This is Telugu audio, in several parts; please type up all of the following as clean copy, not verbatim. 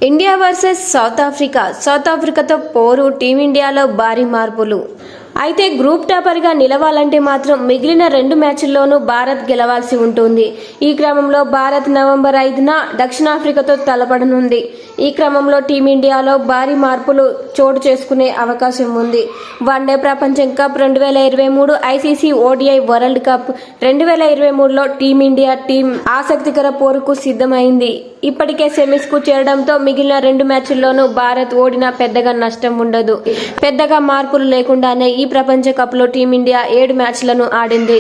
ఇండియా వర్సెస్ సౌత్ ఆఫ్రికాతో పోరు టీమిండియాలో భారీ మార్పులు. అయితే గ్రూప్ టాపర్గా నిలవాలంటే మాత్రం మిగిలిన 2 మ్యాచ్ల్లోనూ భారత్ గెలవాల్సి ఉంటుంది. ఈ క్రమంలో భారత్ నవంబర్ 5న దక్షిణాఫ్రికాతో తలపడనుంది. ఈ క్రమంలో టీమిండియాలో భారీ మార్పులు చోటు చేసుకునే అవకాశం ఉంది. వన్డే ప్రపంచ cup 2023, ICC ODI world cup 2023లో టీమిండియా టీం ఆసక్తికర పోరుకు సిద్ధమైంది. ఇప్పటికే సెమీస్ కు చేరడంతో మిగిలిన 2 మ్యాచ్ల్లోనూ భారత్ ఓడినా పెద్దగా నష్టం ఉండదు. పెద్దగా మార్పులు లేకుండానే ఈ ప్రపంచ కప్ లో టీమిండియా 7 మ్యాచ్లను ఆడింది.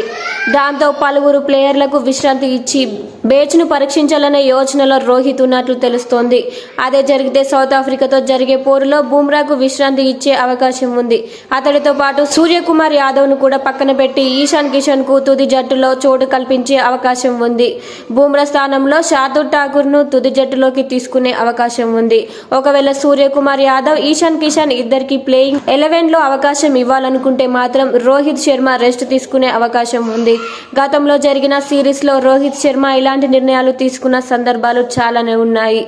దాంతో పలువురు ప్లేయర్లకు విశ్రాంతి ఇచ్చి బేచ్ను పరీక్షించాలనే యోచనలో రోహిత్ ఉన్నట్లు తెలుస్తోంది. అదే జరిగితే సౌత్ ఆఫ్రికాతో జరిగే పోరులో బుమ్రాకు విశ్రాంతి ఇచ్చే అవకాశం ఉంది. అతడితో పాటు సూర్యకుమార్ యాదవ్ ను కూడా పక్కన పెట్టి ఇషాన్ కిషన్ కు తుది జట్టులో చోటు కల్పించే అవకాశం ఉంది. బుమ్రా స్థానంలో శార్దూల్ ఠాకూర్ ను తుది జట్టులోకి తీసుకునే అవకాశం ఉంది. ఒకవేళ సూర్యకుమార్ యాదవ్, ఇషాన్ కిషన్ ఇద్దరికి ప్లేయింగ్ 11లో అవకాశం ఇవ్వాలనుకుంటే మాత్రం రోహిత్ శర్మ రెస్ట్ తీసుకునే అవకాశం ఉంది. గతంలో జరిగిన సిరీస్ లో రోహిత్ శర్మ ఇలాంటి నిర్ణయాలు తీసుకున్న సందర్భాలు చాలానే ఉన్నాయి.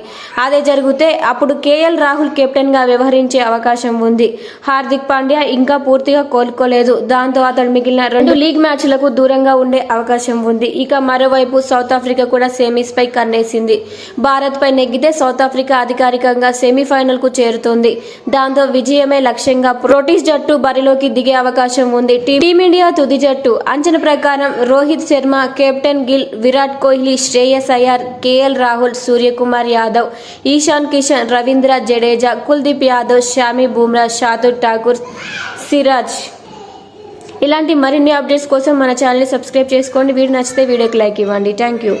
అదే జరిగితే అప్పుడు కేఎల్ రాహుల్ కెప్టెన్ గా వ్యవహరించే అవకాశం ఉంది. హార్దిక్ పాండ్యా ఇంకా పూర్తిగా కోలుకోలేదు. దాంతో అతడు మిగిలిన 2 లీగ్ మ్యాచ్లకు దూరంగా ఉండే అవకాశం ఉంది. ఇక మరోవైపు సౌత్ ఆఫ్రికా కూడా సెమీస్ పై కన్నేసింది. భారత్ పై నెగ్గితే సౌత్ ఆఫ్రికా అధికారికంగా సెమీఫైనల్ కు చేరుతోంది. దాంతో విజయమే లక్ష్యంగా ప్రోటీస్ జట్టు బరిలోకి దిగే అవకాశం ఉంది. టీమిండియా తుది జట్టు అంచనా ప్రకారం రోహిత్ శర్మ, కెప్టెన్ గిల్, విరాట్ కోహ్లీ, శ్రేయస్ అయ్యర్, కేఎల్ రాహుల్, సూర్యకుమార్ యాదవ్, ఇషాన్ కిషన్, రవీంద్ర జడేజా, కుల్దీప్ యాదవ్, షామీ బుమ్రా, శార్దూల్ ఠాకూర్, సిరాజ్. ఇలాంటి మరిన్ని అప్డేట్స్ కోసం మన ఛానల్ని సబ్స్క్రైబ్ చేసుకోండి. వీడియో నచ్చితే వీడియోకి లైక్ ఇవ్వండి. Thank you.